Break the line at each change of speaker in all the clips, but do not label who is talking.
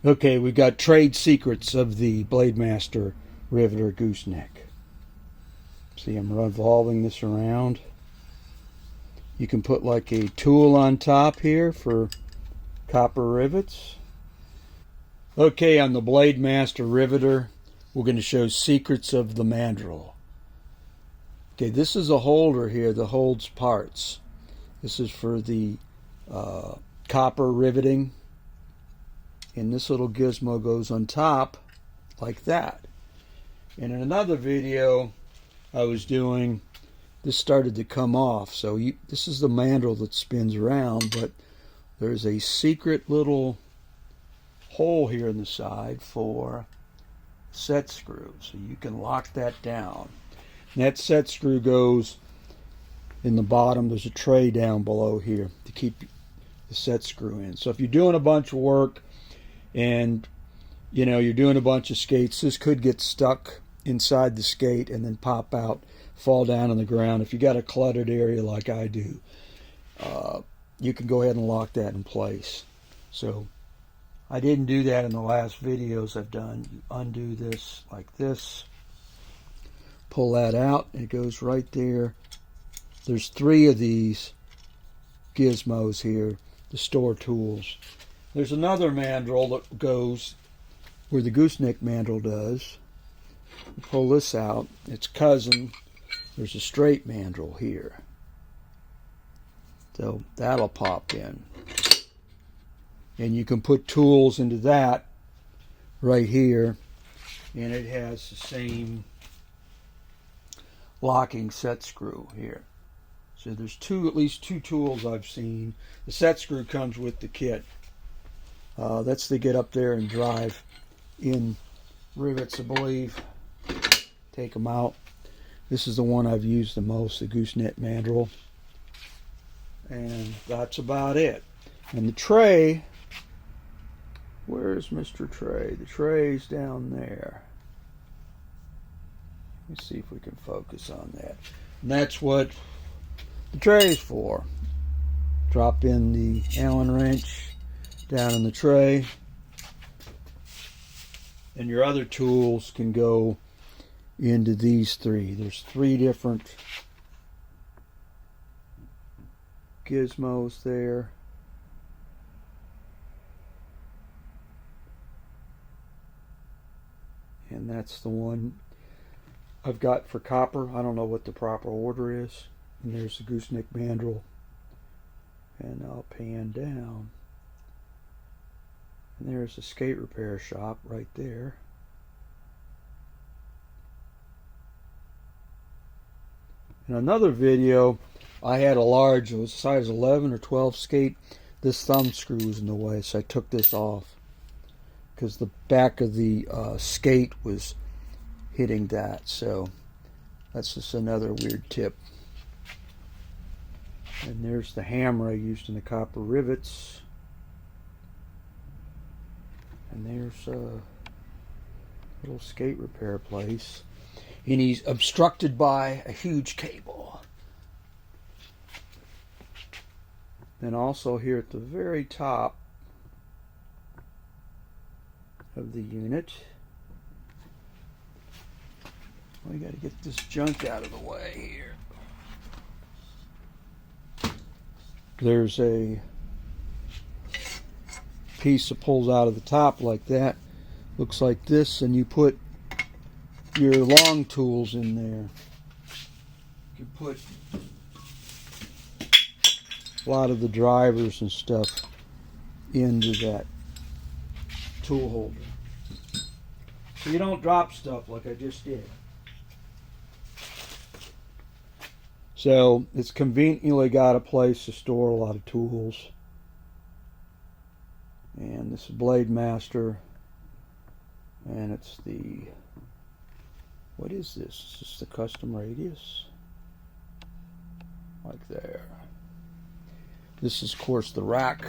Okay, we got trade secrets of the Blademaster Riveter gooseneck. See, I'm revolving this around. You can put like a tool on top here for copper rivets. Okay, on the Blademaster Riveter, we're going to show secrets of the mandrel. Okay, this is a holder here that holds parts. This is for the copper riveting. And this little gizmo goes on top like that. And in another video I was doing, this started to come off. So this is the mandrel that spins around, but there's a secret little hole here in the side for set screw. So you can lock that down. And that set screw goes in the bottom. There's a tray down below here to keep the set screw in. So if you're doing a bunch of work and you're doing a bunch of skates, this could get stuck inside the skate and then pop out, fall down on the ground. If you got a cluttered area like I do, you can go ahead and lock that in place. So I didn't do that in the last videos I've done. You undo this like this, pull that out, and it goes right there. There's 3 of these gizmos here to store tools. There's another mandrel that goes where the gooseneck mandrel does. You pull this out, its cousin. There's a straight mandrel here. So that'll pop in. And you can put tools into that right here, and it has the same locking set screw here. So there's at least two tools I've seen. The set screw comes with the kit. That's to get up there and drive in rivets, I believe. Take them out. This is the one I've used the most, the gooseneck mandrel. And that's about it. And the tray, where's Mr. Tray? The tray's down there. Let's see if we can focus on that. And that's what the tray is for. Drop in the Allen wrench down in the tray, and your other tools can go into these 3. There's 3 different gizmos there. And that's the one I've got for copper. I don't know what the proper order is. And there's the gooseneck mandrel. And I'll pan down. And there's a skate repair shop right there. In another video, I had a large, it was size 11 or 12 skate. This thumb screw was in the way, so I took this off because the back of the skate was hitting that. So that's just another weird tip. And there's the hammer I used in the copper rivets. And there's a little skate repair place. And he's obstructed by a huge cable. And also here at the very top of the unit, we got to get this junk out of the way here. There's a piece that pulls out of the top like that. Looks like this, and you put your long tools in there. You can put a lot of the drivers and stuff into that tool holder. So you don't drop stuff like I just did. So it's conveniently got a place to store a lot of tools. And this is Blademaster. And it's the, what is this? Is this the custom radius? Like there. This is, of course, the rack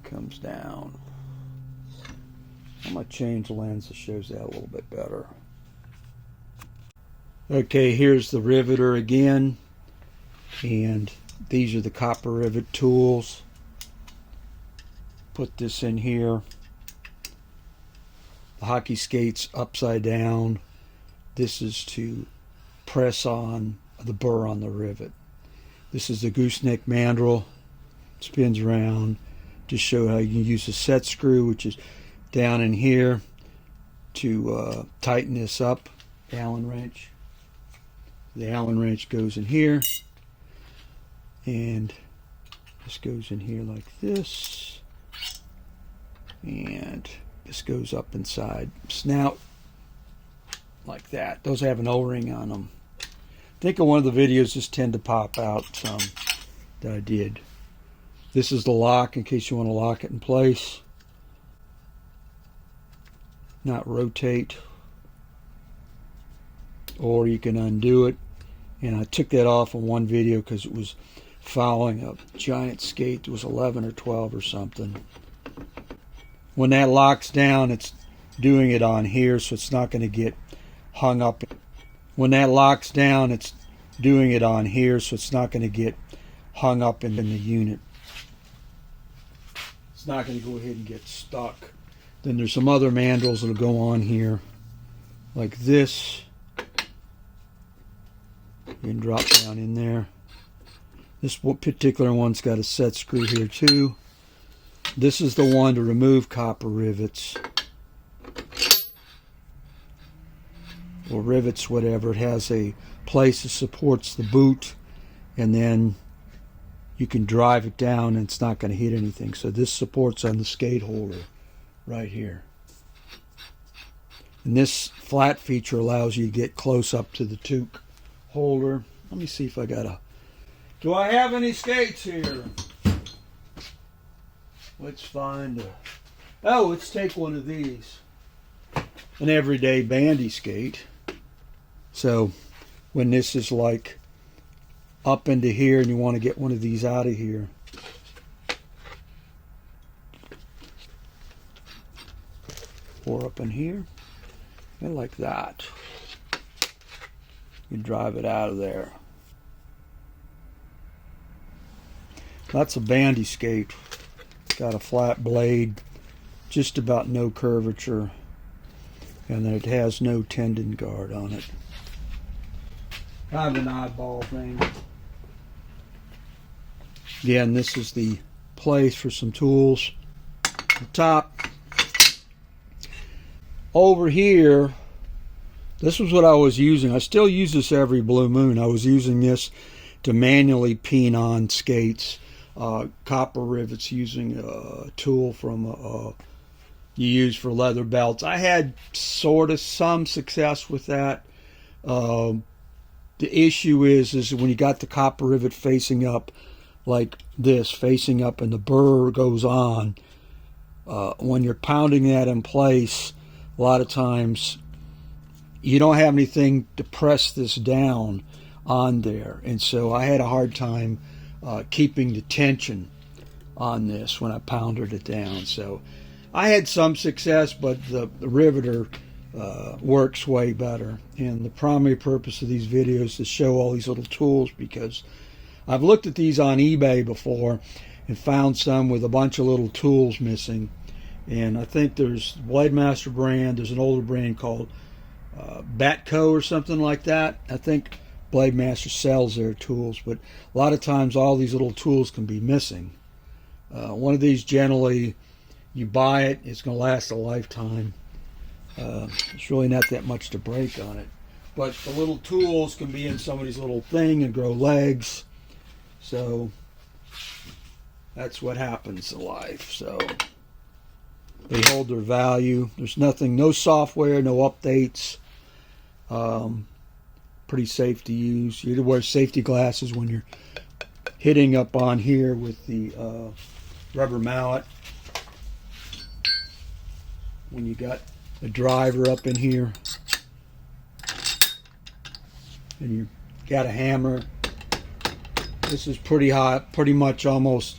comes down. I'm going to change the lens that shows that a little bit better. Okay, here's the riveter again, and these are the copper rivet tools. Put this in here. The hockey skate's upside down. This is to press on the burr on the rivet. This is the gooseneck mandrel. Spins around to show how you can use a set screw, which is down in here, to tighten this up. Allen wrench. The Allen wrench goes in here, and this goes in here like this, and this goes up inside snout like that. Those have an O-ring on them. I think in one of the videos this tend to pop out some that I did. This is the lock in case you want to lock it in place. Not rotate. Or you can undo it. And I took that off in one video because it was following a giant skate. It was 11 or 12 or something. When that locks down, it's doing it on here, so it's not going to get hung up. When that locks down, it's doing it on here, so it's not going to get hung up in the unit. It's not going to go ahead and get stuck. Then there's some other mandrels that'll go on here, like this. You can drop down in there. This particular one's got a set screw here too. This is the one to remove copper rivets. Or rivets, whatever. It has a place that supports the boot, and then you can drive it down and it's not going to hit anything. So this supports on the skate holder right here. And this flat feature allows you to get close up to the toque holder. Let me see if I got a... Do I have any skates here? Let's find a... Oh, let's take one of these. An everyday bandy skate. So when this is like up into here and you want to get one of these out of here, or up in here, and like that, you drive it out of there. That's a bandy skate. Got a flat blade, just about no curvature, and then it has no tendon guard on it. Kind of an oddball thing. Again, this is the place for some tools. The top. Over here, this was what I was using. I still use this every blue moon. I was using this to manually peen on skates. Copper rivets using a tool from you use for leather belts. I had sort of some success with that. The issue is when you got the copper rivet facing up like this, facing up, and the burr goes on, when you're pounding that in place, a lot of times you don't have anything to press this down on there, and so I had a hard time keeping the tension on this when I pounded it down. So I had some success, but the riveter works way better. And the primary purpose of these videos is to show all these little tools, because I've looked at these on eBay before and found some with a bunch of little tools missing. And I think there's Blademaster brand, there's an older brand called Batco or something like that. I think Blademaster sells their tools, but a lot of times all these little tools can be missing. One of these, generally you buy it, it's going to last a lifetime. It's really not that much to break on it, but the little tools can be in somebody's little thing and grow legs, so that's what happens in life. So they hold their value. There's nothing, no software, no updates. Pretty safe to use. You need to wear safety glasses when you're hitting up on here with the rubber mallet. When you got a driver up in here and you got a hammer, this is pretty hot, pretty much almost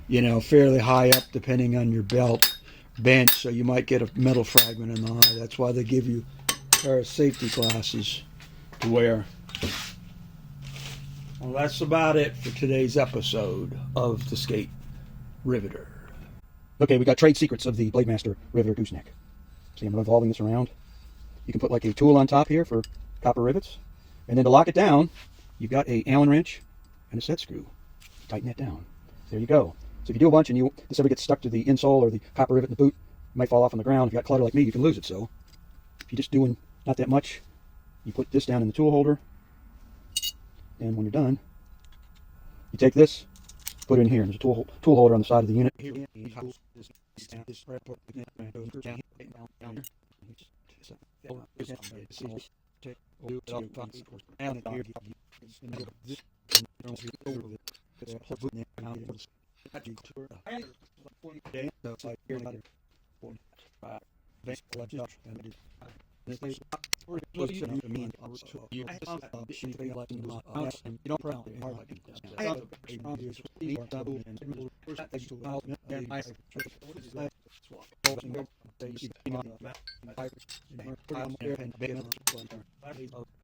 fairly high up depending on your belt bench, so you might get a metal fragment in the eye. That's why they give you a pair of safety glasses to wear. Well, that's about it for today's episode of the Skate Riveter. Okay, we got trade secrets of the Blademaster Riveter gooseneck. See, I'm revolving this around. You can put like a tool on top here for copper rivets, and then to lock it down, you've got a Allen wrench and a set screw. Tighten that down. There you go. So if you do a bunch and this ever gets stuck to the insole or the copper rivet in the boot, it might fall off on the ground. If you got clutter like me, you can lose it. So if you're just doing not that much, you put this down in the tool holder, and when you're done, you take this, put it in here. There's a tool holder on the side of the unit.